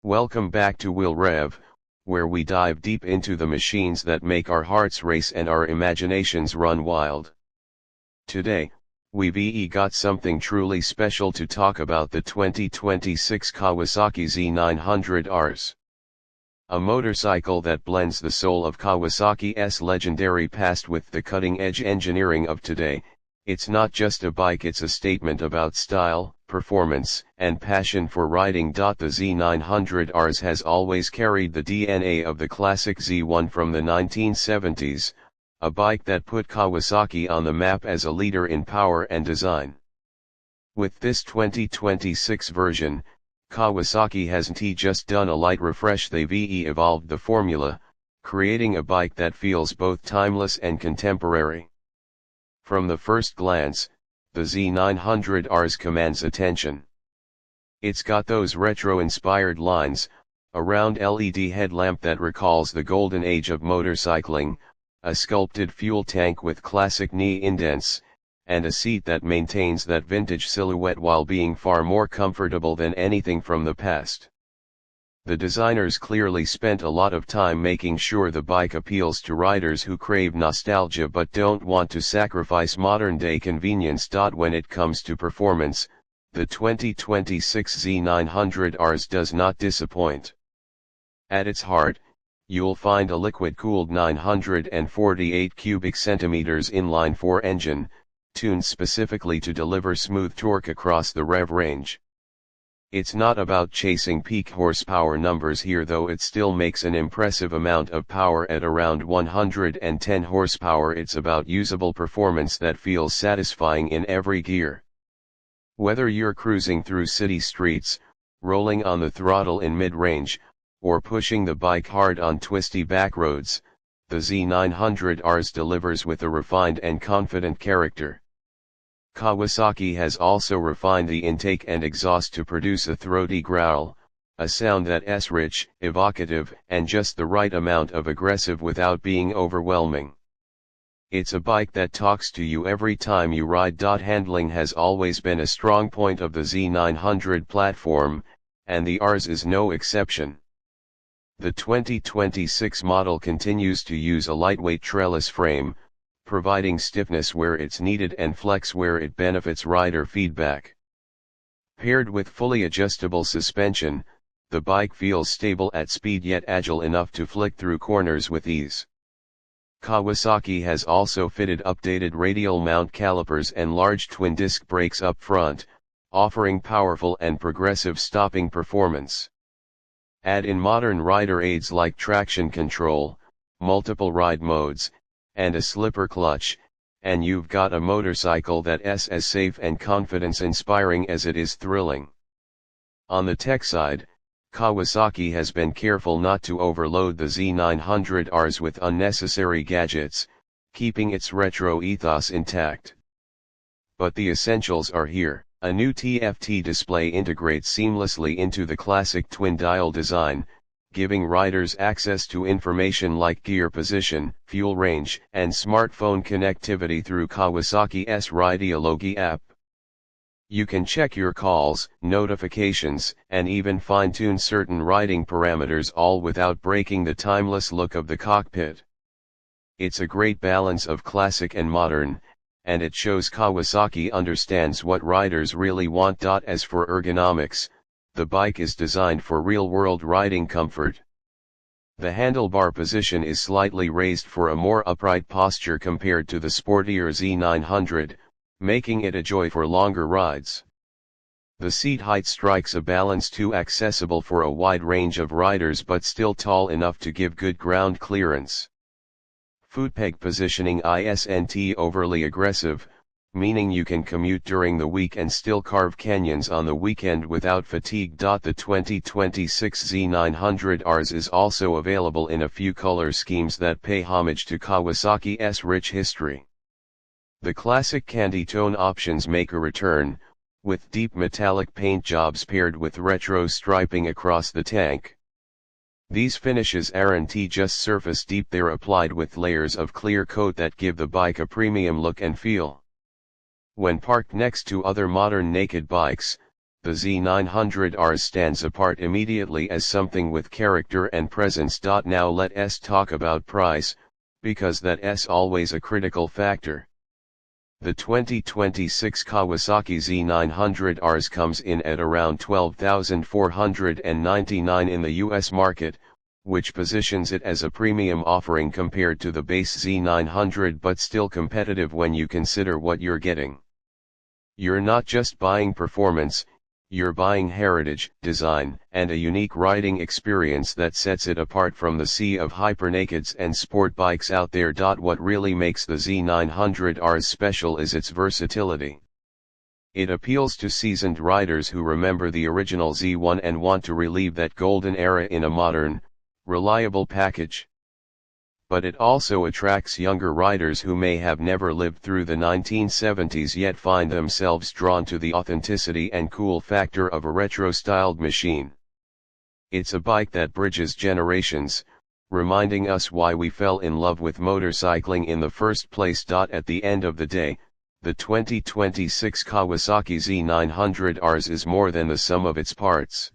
Welcome back to Will Rev, where we dive deep into the machines that make our hearts race and our imaginations run wild. Today, we've got something truly special to talk about: the 2026 Kawasaki Z900RS. A motorcycle that blends the soul of Kawasaki's legendary past with the cutting-edge engineering of today. It's not just a bike, it's a statement about style, performance, and passion for riding. The Z900RS has always carried the DNA of the classic Z1 from the 1970s, a bike that put Kawasaki on the map as a leader in power and design. With this 2026 version, Kawasaki hasn't just done a light refresh, they've evolved the formula, creating a bike that feels both timeless and contemporary. From the first glance, the Z900RS commands attention. It's got those retro-inspired lines, a round LED headlamp that recalls the golden age of motorcycling, a sculpted fuel tank with classic knee indents, and a seat that maintains that vintage silhouette while being far more comfortable than anything from the past. The designers clearly spent a lot of time making sure the bike appeals to riders who crave nostalgia but don't want to sacrifice modern-day convenience. When it comes to performance, the 2026 Z900RS does not disappoint. At its heart, you'll find a liquid-cooled 948 cubic centimeters inline-four engine, tuned specifically to deliver smooth torque across the rev range. It's not about chasing peak horsepower numbers here, though it still makes an impressive amount of power at around 110 horsepower. It's about usable performance that feels satisfying in every gear. Whether you're cruising through city streets, rolling on the throttle in mid-range, or pushing the bike hard on twisty back roads, the Z900RS delivers with a refined and confident character. Kawasaki has also refined the intake and exhaust to produce a throaty growl, a sound that's rich, evocative, and just the right amount of aggressive without being overwhelming. It's a bike that talks to you every time you ride. Handling has always been a strong point of the Z900 platform, and the RS is no exception. The 2026 model continues to use a lightweight trellis frame, providing stiffness where it's needed and flex where it benefits rider feedback. Paired with fully adjustable suspension, the bike feels stable at speed yet agile enough to flick through corners with ease. Kawasaki has also fitted updated radial mount calipers and large twin-disc brakes up front, offering powerful and progressive stopping performance. Add in modern rider aids like traction control, multiple ride modes, and a slipper clutch, and you've got a motorcycle that's as safe and confidence-inspiring as it is thrilling. On the tech side, Kawasaki has been careful not to overload the Z900RS with unnecessary gadgets, keeping its retro ethos intact. But the essentials are here. A new TFT display integrates seamlessly into the classic twin-dial design, giving riders access to information like gear position, fuel range, and smartphone connectivity through Kawasaki's Rideology app. You can check your calls, notifications, and even fine-tune certain riding parameters, all without breaking the timeless look of the cockpit. It's a great balance of classic and modern, and it shows Kawasaki understands what riders really want. As for ergonomics, the bike is designed for real-world riding comfort. The handlebar position is slightly raised for a more upright posture compared to the sportier Z900, making it a joy for longer rides. The seat height strikes a balance, too accessible for a wide range of riders but still tall enough to give good ground clearance. Foot peg positioning isn't overly aggressive, meaning you can commute during the week and still carve canyons on the weekend without fatigue. The 2026 Z900RS is also available in a few color schemes that pay homage to Kawasaki's rich history. The classic candy tone options make a return, with deep metallic paint jobs paired with retro striping across the tank. These finishes aren't just surface deep, they're applied with layers of clear coat that give the bike a premium look and feel. When parked next to other modern naked bikes, the Z900RS stands apart immediately as something with character and presence. Now let us talk about price, because that's always a critical factor. The 2026 Kawasaki Z900RS comes in at around $12,499 in the US market, which positions it as a premium offering compared to the base Z900, but still competitive when you consider what you're getting. You're not just buying performance, you're buying heritage, design, and a unique riding experience that sets it apart from the sea of hypernakeds and sport bikes out there. What really makes the Z900RS special is its versatility. It appeals to seasoned riders who remember the original Z1 and want to relive that golden era in a modern, reliable package. But it also attracts younger riders who may have never lived through the 1970s yet find themselves drawn to the authenticity and cool factor of a retro-styled machine. It's a bike that bridges generations, reminding us why we fell in love with motorcycling in the first place. At the end of the day, the 2026 Kawasaki Z900RS is more than the sum of its parts.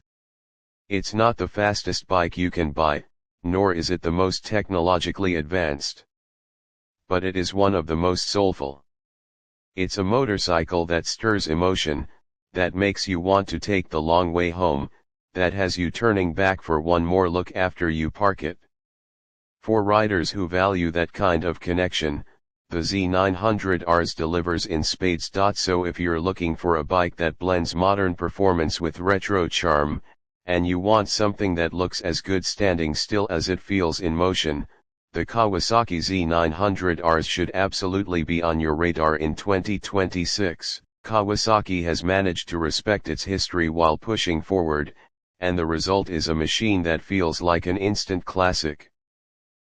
It's not the fastest bike you can buy, nor is it the most technologically advanced. But it is one of the most soulful. It's a motorcycle that stirs emotion, that makes you want to take the long way home, that has you turning back for one more look after you park it. For riders who value that kind of connection, the Z900RS delivers in spades. So if you're looking for a bike that blends modern performance with retro charm, and you want something that looks as good standing still as it feels in motion, the Kawasaki Z900RS should absolutely be on your radar in 2026. Kawasaki has managed to respect its history while pushing forward, and the result is a machine that feels like an instant classic.